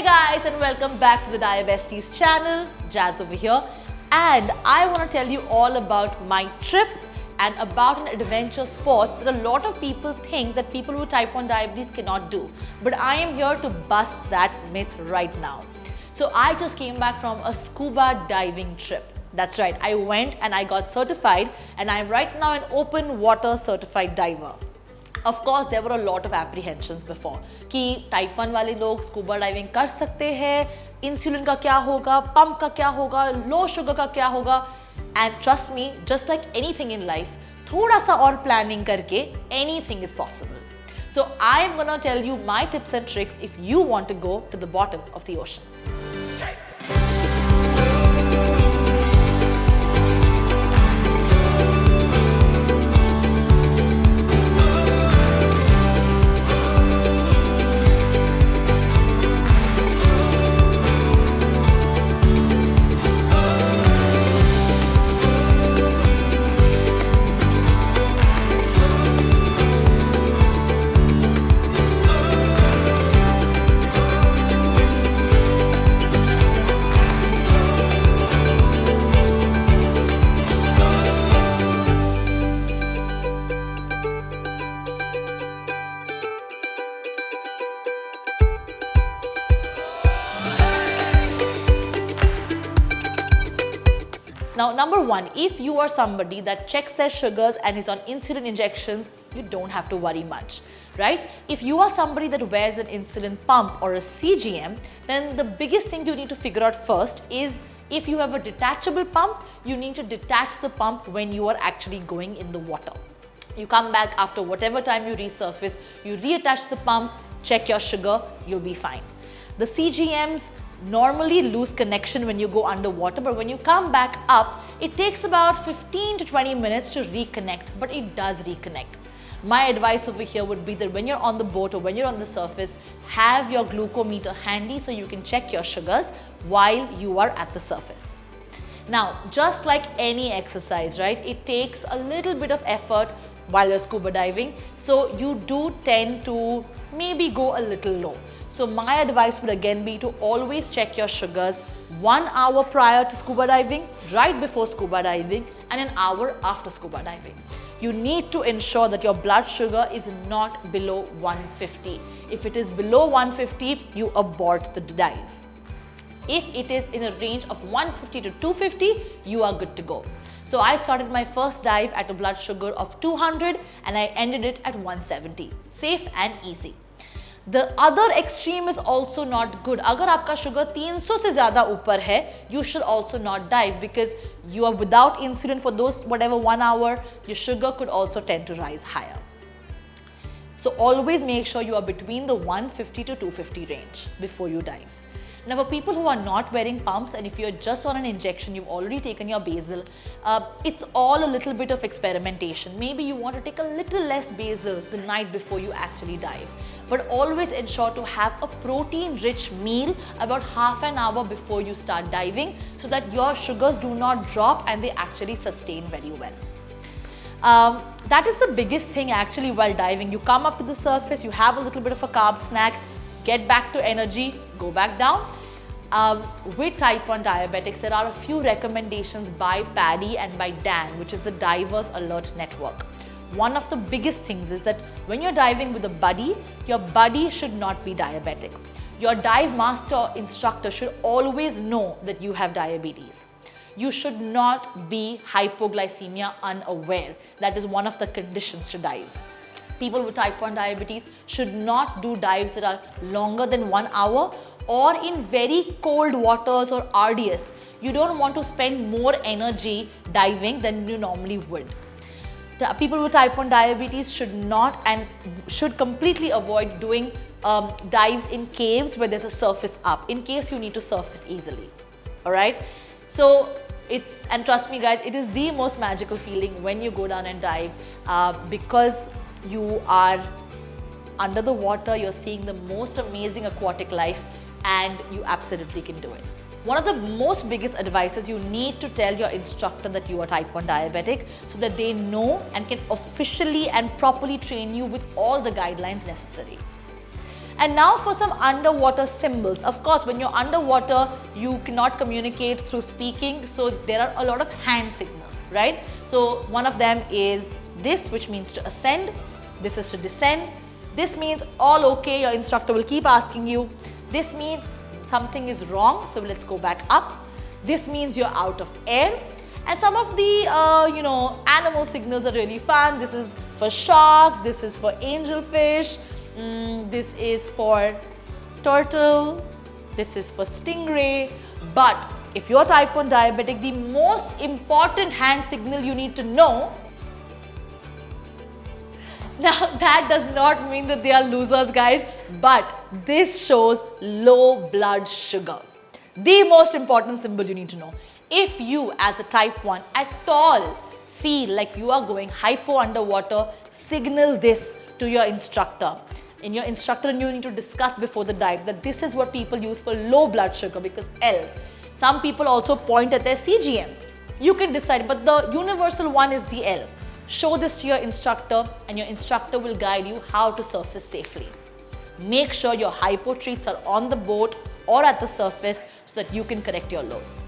guys, and welcome back to the Diabesties channel. Jazz over here, and I want to tell you all about my trip and about an adventure sports that a lot of people think that people with type 1 diabetes cannot do. But I am here to bust that myth right now. So I just came back from a scuba diving trip. That's right, I went and I got certified, and I'm right now an open water certified diver. Of course, there were a lot of apprehensions before कि type 1 वाले लोग scuba diving कर सकते हैं, insulin का क्या होगा, pump का क्या होगा, low sugar का क्या होगा. And trust me, just like anything in life, थोड़ा सा और planning करके anything is possible. So I'm gonna tell you my tips and tricks if you want to go to the bottom of the ocean. Now, number one, if you are somebody that checks their sugars and is on insulin injections, you don't have to worry much, right? If you are somebody that wears an insulin pump or a CGM, then the biggest thing you need to figure out first is if you have a detachable pump, you need to detach the pump when you are actually going in the water. You come back after whatever time you resurface, you reattach the pump, check your sugar, you'll be fine. The CGMs normally lose connection when you go underwater, but when you come back up, it takes about 15 to 20 minutes to reconnect, but it does reconnect. My advice over here would be that when you're on the boat or when you're on the surface, have your glucometer handy so you can check your sugars while you are at the surface. Now, just like any exercise, right, it takes a little bit of effort while you're scuba diving, so you do tend to maybe go a little low. So my advice would again be to always check your sugars 1 hour prior to scuba diving, right before scuba diving, and an hour after scuba diving. You need to ensure that your blood sugar is not below 150. If it is below 150, you abort the dive. If it is in a range of 150 to 250, you are good to go. So I started my first dive at a blood sugar of 200 and I ended it at 170. Safe and easy. The other extreme is also not good. अगर आपका sugar 300 से ज़्यादा ऊपर है, you should also not dive because you are without insulin for those whatever 1 hour, your sugar could also tend to rise higher. So always make sure you are between the 150 to 250 range before you dive. Now, for people who are not wearing pumps and if you're just on an injection, you've already taken your basal, it's all a little bit of experimentation. Maybe you want to take a little less basal the night before you actually dive. But always ensure to have a protein-rich meal about half an hour before you start diving so that your sugars do not drop and they actually sustain very well. That is the biggest thing actually while diving. You come up to the surface, you have a little bit of a carb snack, get back to energy, go back down. With type 1 diabetics, there are a few recommendations by Paddy and by Dan, which is the Divers Alert Network. One of the biggest things is that when you're diving with a buddy, your buddy should not be diabetic. Your dive master or instructor should always know that you have diabetes. You should not be hypoglycemia unaware. That is one of the conditions to dive. People with type 1 diabetes should not do dives that are longer than 1 hour or in very cold waters or arduous. You don't want to spend more energy diving than you normally would. People with type 1 diabetes should not and should completely avoid doing dives in caves where there's a surface up in case you need to surface easily. All right. So and trust me guys, it is the most magical feeling when you go down and dive because you are under the water, you're seeing the most amazing aquatic life and you absolutely can do it. One of the most biggest advices, you need to tell your instructor that you are type 1 diabetic so that they know and can officially and properly train you with all the guidelines necessary. And now for some underwater symbols. Of course, when you're underwater, you cannot communicate through speaking. So there are a lot of hand signals, right? So one of them is this, which means to ascend. This is to descend. This means all okay, your instructor will keep asking you. This means something is wrong, so let's go back up. This means you're out of air. And some of the, animal signals are really fun. This is for shark, this is for angelfish, this is for turtle, this is for stingray. But if you're type 1 diabetic, the most important hand signal you need to know. Now that does not mean that they are losers, guys, but this shows low blood sugar. The most important symbol you need to know. If you as a type 1 at all feel like you are going hypo underwater, signal this to your instructor. And your instructor and you need to discuss before the dive that this is what people use for low blood sugar, because L. Some people also point at their CGM. You can decide, but the universal one is the L. Show this to your instructor and your instructor will guide you how to surface safely. Make sure your hypo treats are on the boat or at the surface so that you can correct your lows.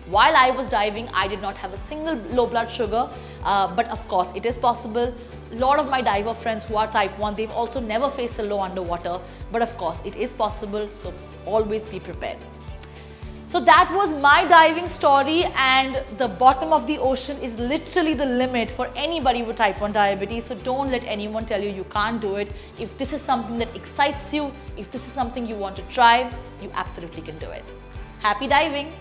While I was diving, I did not have a single low blood sugar, but of course it is possible. A lot of my diver friends who are type 1, they've also never faced a low underwater, but of course it is possible, so always be prepared. So that was my diving story, and the bottom of the ocean is literally the limit for anybody with type 1 diabetes. So don't let anyone tell you you can't do it. If this is something that excites you, if this is something you want to try, you absolutely can do it. Happy diving!